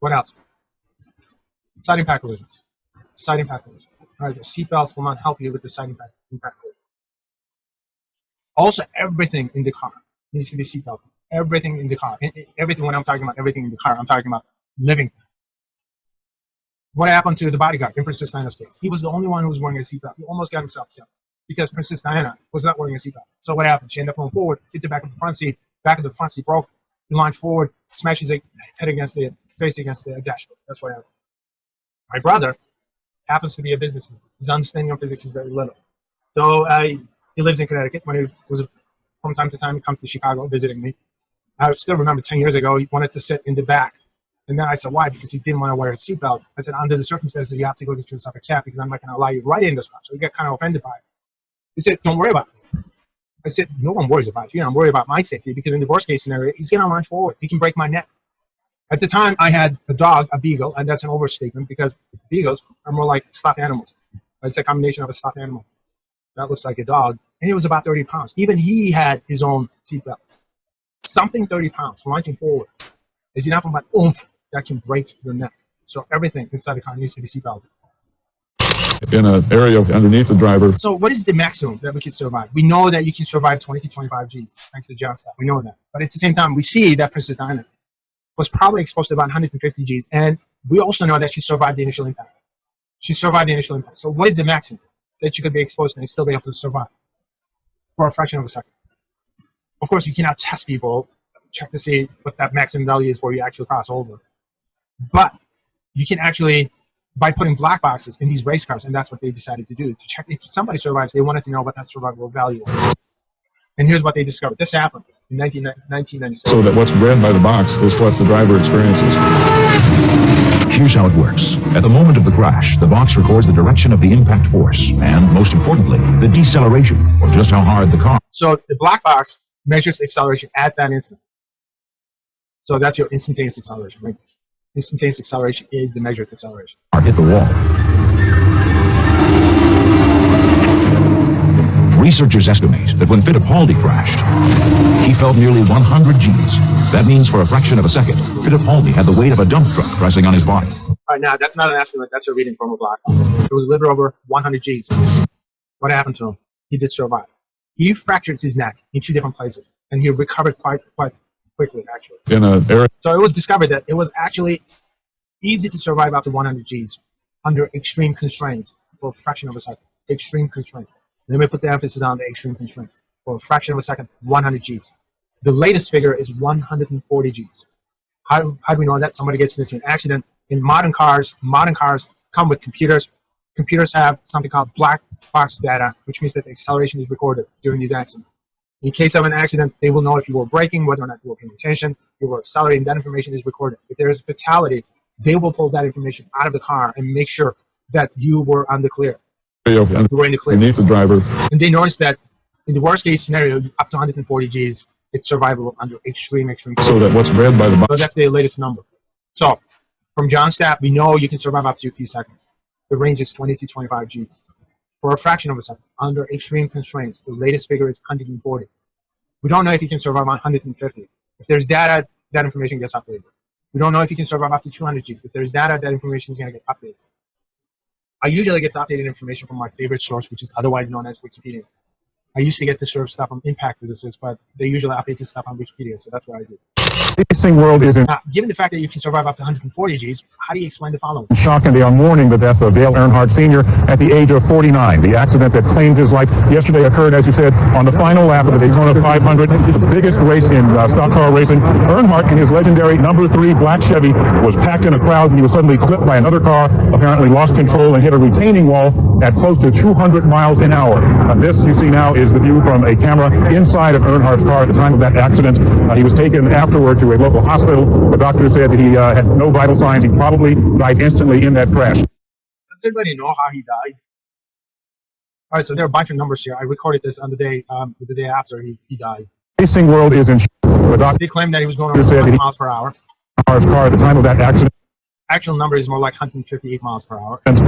What else? Side impact collisions. Side impact collisions. All right, the seatbelts will not help you with the side impact collision. Also, everything in the car needs to be seatbelt. Everything in the car. Everything, when I'm talking about everything in the car, I'm talking about living. What happened to the bodyguard in Princess Diana's case? He was the only one who was wearing a seatbelt. He almost got himself killed because Princess Diana was not wearing a seatbelt. So what happened? She ended up going forward, hit the back of the front seat. Back of the front seat broke. He launched forward, smashed his head against the face against the dashboard. That's what happened. My brother happens to be a businessman. His understanding of physics is very little. So he lives in Connecticut. When he was from time to time, he comes to Chicago visiting me. I still remember 10 years ago, he wanted to sit in the back. And then I said, why? Because he didn't want to wear a seatbelt. I said, under the circumstances, you have to go get yourself a cab because I'm not going to allow you right in this car. So he got kind of offended by it. He said, don't worry about it. I said, no one worries about you. I'm worried about my safety because in the worst case scenario, he's going to launch forward. He can break my neck. At the time, I had a dog, a beagle, and that's an overstatement because beagles are more like stuffed animals. It's a combination of a stuffed animal that looks like a dog, and he was about 30 pounds. Even he had his own seatbelt. Something 30 pounds launching forward is enough of an oomph that can break your neck. So everything inside the car needs to be seatbelted. In an area underneath the driver. So what is the maximum that we can survive? We know that you can survive 20 to 25 Gs thanks to jump stop. We know that. But at the same time, we see that Princess Diana was probably exposed to about 150 Gs. And we also know that she survived the initial impact. She survived the initial impact. So what is the maximum that you could be exposed to and still be able to survive for a fraction of a second? Of course, you cannot test people, check to see what that maximum value is where you actually cross over. But you can actually, by putting black boxes in these race cars, and that's what they decided to do, to check if somebody survives, they wanted to know what that survival value was. And here's what they discovered. This happened in 1996. So that what's read by the box is what the driver experiences. Here's how it works. At the moment of the crash, the box records the direction of the impact force, and most importantly, the deceleration, or just how hard the car. So the black box measures the acceleration at that instant. So that's your instantaneous acceleration, right? Instantaneous acceleration is the measured acceleration. Hit the wall. Researchers estimate that when Fittipaldi crashed, he felt nearly 100 Gs. That means for a fraction of a second, Fittipaldi had the weight of a dump truck pressing on his body. All right, now that's not an estimate, that's a reading from a black box. It was a little over 100 Gs. What happened to him? He did survive. He fractured his neck in 2 different places, and he recovered quite quickly, actually. So it was discovered that it was actually easy to survive up to 100 Gs under extreme constraints for a fraction of a second. Extreme constraints. Let me put the emphasis on the extreme constraints. For a fraction of a second, 100 Gs. The latest figure is 140 Gs. How do we know that? Somebody gets into an accident. In modern cars come with computers. Computers have something called black box data, which means that the acceleration is recorded during these accidents. In case of an accident, they will know if you were braking, whether or not you were paying attention, you were accelerating. That information is recorded. If there is a fatality, they will pull that information out of the car and make sure that you were on the clear. You were in the clear. Beneath the driver. And they noticed that in the worst case scenario, up to 140 Gs, it's survivable under extreme. So that what's read by the box. So that's the latest number. So from John's stat, we know you can survive up to a few seconds. The range is 20 to 25 Gs. For a fraction of a second, under extreme constraints, the latest figure is 140. We don't know if you can survive on 150. If there's data, that information gets updated. We don't know if you can survive up to 200 Gs. If there's data, that information is going to get updated. I usually get the updated information from my favorite source, which is otherwise known as Wikipedia. I used to get this sort of stuff from impact physicists, but they usually update this stuff on Wikipedia, so that's what I do. Racing world is in given the fact that you can survive up to 140 Gs, how do you explain the following? shock, and they are mourning the death of Dale Earnhardt Sr. at the age of 49. The accident that claimed his life yesterday occurred, as you said, on the final lap of the Daytona 500, the biggest race in stock car racing. Earnhardt, in his legendary number 3 black Chevy, was packed in a crowd, and he was suddenly clipped by another car, apparently lost control and hit a retaining wall at close to 200 miles an hour. This, you see now, is the view from a camera inside of Earnhardt's car at the time of that accident. He was taken afterward to a local hospital. The doctor said that he had no vital signs. He probably died instantly in that crash. Does anybody know how he died? All right, so there are a bunch of numbers here. I recorded this on the day after he died. Racing world is in shock. The doctor They claimed that he was going over 100 miles per hour. Earnhardt's car at the time of that accident. Actual number is more like 158 miles per hour. And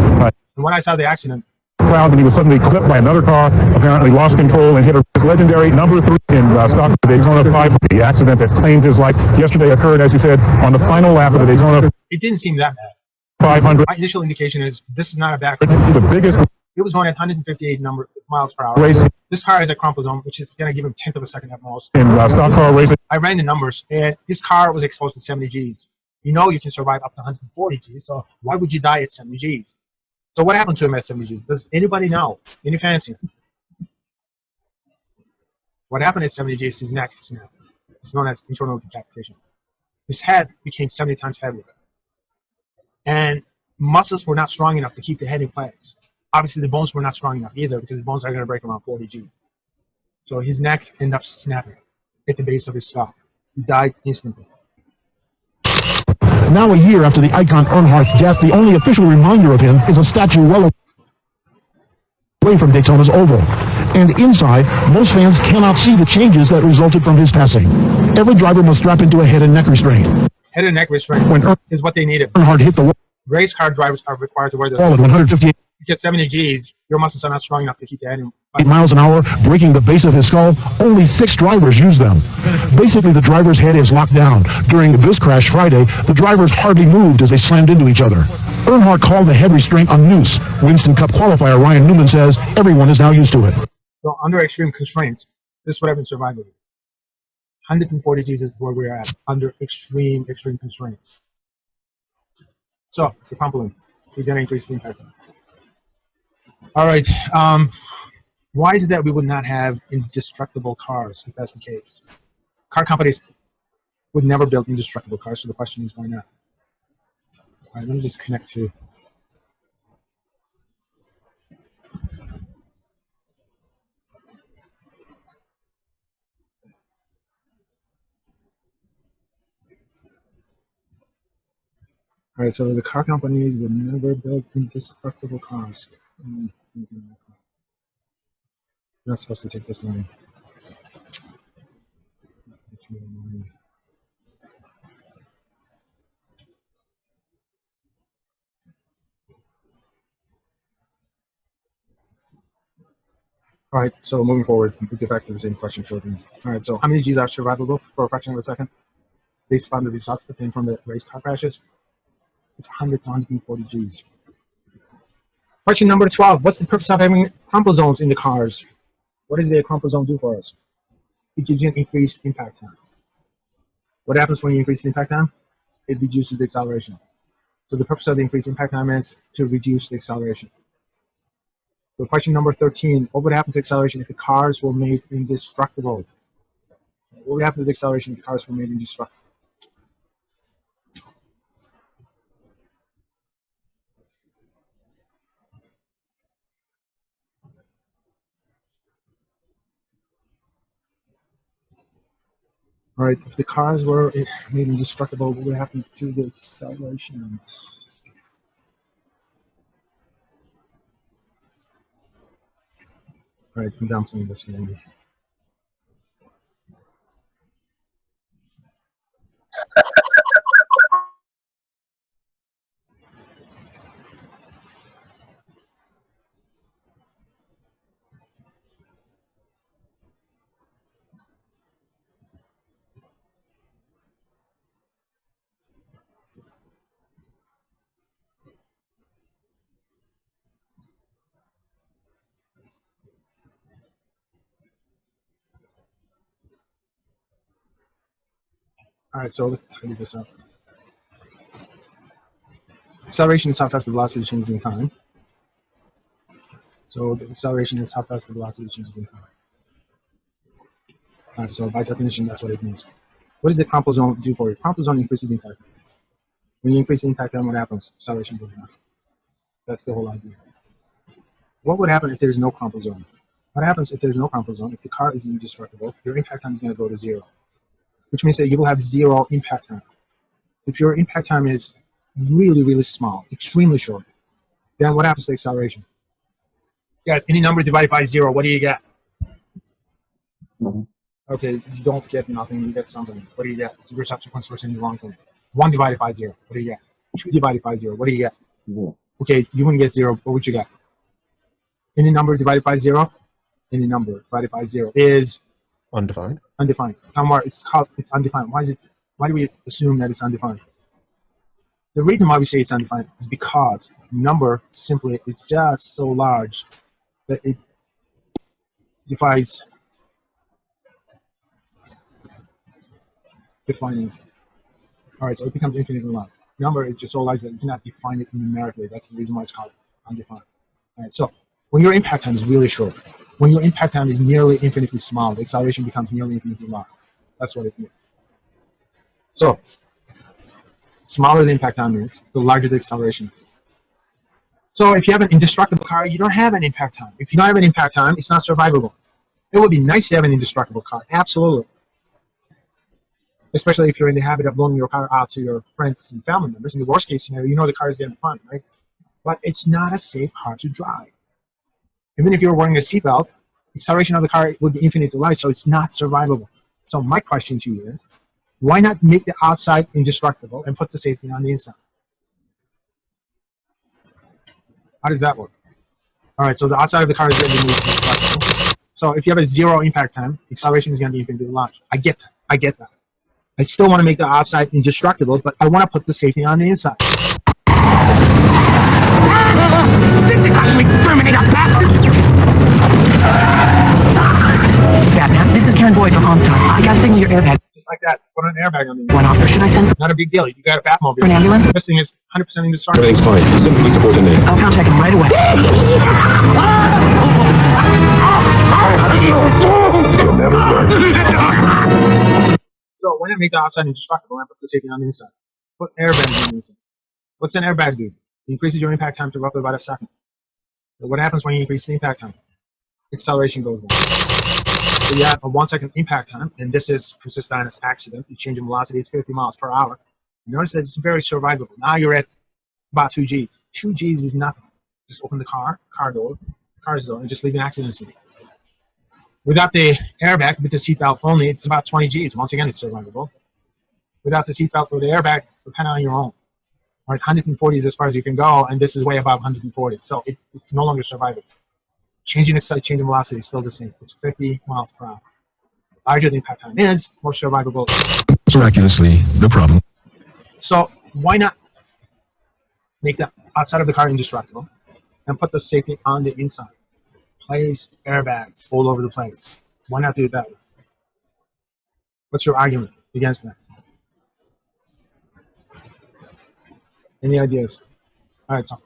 when I saw the accident, crowd, and he was suddenly clipped by another car, apparently lost control and hit a legendary number 3 in stock Daytona 500. The accident that claimed his life yesterday occurred, as you said, on the final lap of the Daytona. it didn't seem that bad. 500. My initial indication is this is not a bad car. The biggest It was going at 158 miles per hour. race This car has a crumple zone, which is going to give him 1/10 of a second at most. in stock car racing. I ran the numbers, and this car was exposed to 70 Gs. You know you can survive up to 140 Gs, so why would you die at 70 Gs? So what happened to him at 70 Gs? Does anybody know? Any fancy? What happened at 70 Gs? His neck snapped. It's known as internal decapitation. His head became 70 times heavier. And muscles were not strong enough to keep the head in place. Obviously, the bones were not strong enough either because the bones are going to break around 40 Gs. So his neck ended up snapping at the base of his skull. He died instantly. Now, a year after the icon Earnhardt's death, the only official reminder of him is a statue well away from Daytona's Oval. And inside, most fans cannot see the changes that resulted from his passing. Every driver must strap into a head and neck restraint. Head and neck restraint When is what they needed. Earnhardt hit the wall Race car drivers are required to wear at the 158 because 70 Gs, your muscles are not strong enough to keep the head in. miles an hour, breaking the base of his skull. Only 6 drivers use them. Basically, the driver's head is locked down. During this crash Friday, the drivers hardly moved as they slammed into each other. Earnhardt called the head restraint a noose. Winston Cup qualifier Ryan Newman says everyone is now used to it. So under extreme constraints, this would have been survivable. 140 Gs is where we're at under extreme constraints. So the crumpling, we're going to increase the impact. All right. Why is it that we would not have indestructible cars if that's the case? Car companies would never build indestructible cars, so the question is why not? All right, let me just connect to. All right, so the car companies would never build indestructible cars. I'm not supposed to take this line. It's really annoying. All right, so moving forward, we'll get back to the same question shortly. All right, so how many Gs are survivable for a fraction of a second? Based upon the results that came from the race car crashes, it's 100 to 140 Gs. Question number 12. What's the purpose of having crumple zones in the cars? What does the crumple zone do for us? It gives you an increased impact time. What happens when you increase the impact time? It reduces the acceleration. So the purpose of the increased impact time is to reduce the acceleration. So question number 13. What would happen to acceleration if the cars were made indestructible? What would happen to the acceleration if the cars were made indestructible? All right, if the cars were made indestructible, what would happen to the acceleration? All right, I'm dumping this maybe. All right, so let's tidy this up. Acceleration is how fast the velocity changes in time. So the acceleration is how fast the velocity changes in time. All right, so by definition, that's what it means. What does the crumple zone do for you? Crumple zone increases the impact. When you increase the impact, then what happens? Acceleration goes down. That's the whole idea. What would happen if there's no crumple zone? What happens if there's no crumple zone? If the car is indestructible, your impact time is going to go to 0, which means that you will have 0 impact time. If your impact time is really small, extremely short, then what happens to acceleration? Guys, any number divided by 0, what do you get? Okay, you don't get nothing, you get something. What do you get? Your subsequent source in the wrong thing. 1 divided by 0, what do you get? 2 divided by 0, what do you get? Okay, you wouldn't get 0, what would you get? Any number divided by 0? Any number divided by 0 is Undefined. undefined. Tamar, it's undefined. Why do we assume that it's undefined? The reason why we say it's undefined is because number simply is just so large that it defies defining. All right, so it becomes infinitely large. Number is just so large that you cannot define it numerically. That's the reason why it's called undefined. All right, so when your impact time is really short, when your impact time is nearly infinitely small, the acceleration becomes nearly infinitely large. That's what it means. So, smaller the impact time is, the larger the acceleration is. So if you have an indestructible car, you don't have an impact time. If you don't have an impact time, it's not survivable. It would be nice to have an indestructible car, absolutely. Especially if you're in the habit of loaning your car out to your friends and family members. In the worst case scenario, you know the car is getting fun, right? But it's not a safe car to drive. Even if you're wearing a seatbelt, acceleration of the car would be infinitely large, so it's not survivable. So my question to you is, why not make the outside indestructible and put the safety on the inside? How does that work? All right, so the outside of the car is going to be indestructible. So if you have a zero impact time, acceleration is going to be infinitely large. I get that. I get that. I still want to make the outside indestructible, but I want to put the safety on the inside. This is how we exterminate our bastards! Batman, this is Karen Boyd from Hometown. I got a signal your airbag Just like that. Put an airbag on the went off there. Should I send Not a big deal. You got a Batmobile. for an ambulance? This thing is 100% indestructible. Everything's fine. Simply support the name. I'll contact him right away. You'll never learn. So when I make the outside indestructible, I put the safety on the inside. Put airbags on the inside. What's an airbag do? It increases your impact time to roughly about a second. But what happens when you increase the impact time? Acceleration goes down. So you have a 1 second impact time, and this is Princess Diana's accident. You change the velocity is 50 miles per hour. Notice that it's very survivable. Now you're at about 2 Gs. 2 Gs is nothing. Just open the car's door, and just leave an accident scene. Without the airbag, with the seatbelt only, it's about 20 Gs. Once again, it's survivable. Without the seatbelt or the airbag, depend on your own. All right, 140 is as far as you can go, and this is way above 140. So it's no longer survivable. Changing velocity is still the same. It's 50 miles per hour. Larger the impact time is, more survivable. Miraculously, the problem. So why not make the outside of the car indestructible and put the safety on the inside? Place airbags all over the place. Why not do it that way? What's your argument against that? Any ideas? All right, so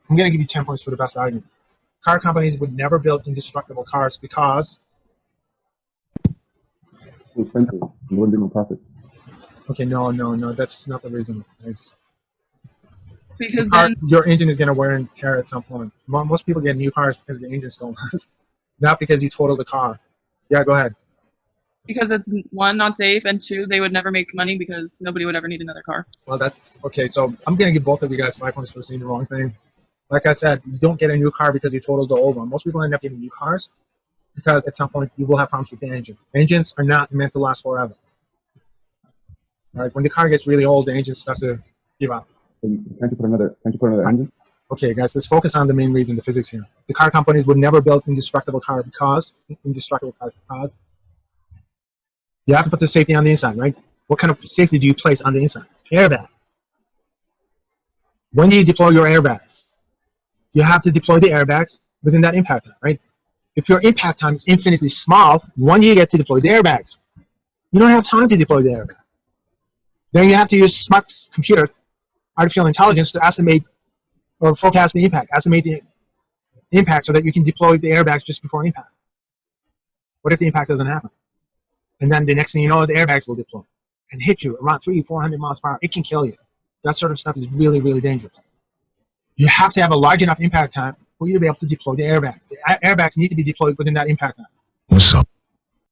I'm going to give you 10 points for the best argument. Car companies would never build indestructible cars because... Too expensive. You wouldn't do no profit. Okay, no, that's not the reason. Because Your engine is going to wear and tear at some point. Most people get new cars because the engine's don't last, not because you totaled the car. Yeah, go ahead. because it's one, not safe, and two, they would never make money because nobody would ever need another car. Well, that's okay. So I'm going to give both of you guys 5 points for saying the wrong thing. Like I said, you don't get a new car because you totaled the old one. Most people end up getting new cars because at some point you will have problems with the engine. Engines are not meant to last forever. All right, when the car gets really old, the engine starts to give up. Can't you put another engine? Okay, guys, let's focus on the main reason, the physics here. The car companies would never build indestructible cars because you have to put the safety on the inside, right? What kind of safety do you place on the inside? Airbag. When do you deploy your airbags? You have to deploy the airbags within that impact time, right? If your impact time is infinitely small, when do you get to deploy the airbags? You don't have time to deploy the airbag. Then you have to use smart computer, artificial intelligence to estimate or forecast the impact, estimate the impact so that you can deploy the airbags just before impact. What if the impact doesn't happen? And then the next thing you know, the airbags will deploy and hit you around 300-400 miles per hour. It can kill you. That sort of stuff is really, really dangerous. You have to have a large enough impact time for you to be able to deploy the airbags. The airbags need to be deployed within that impact time. What's up?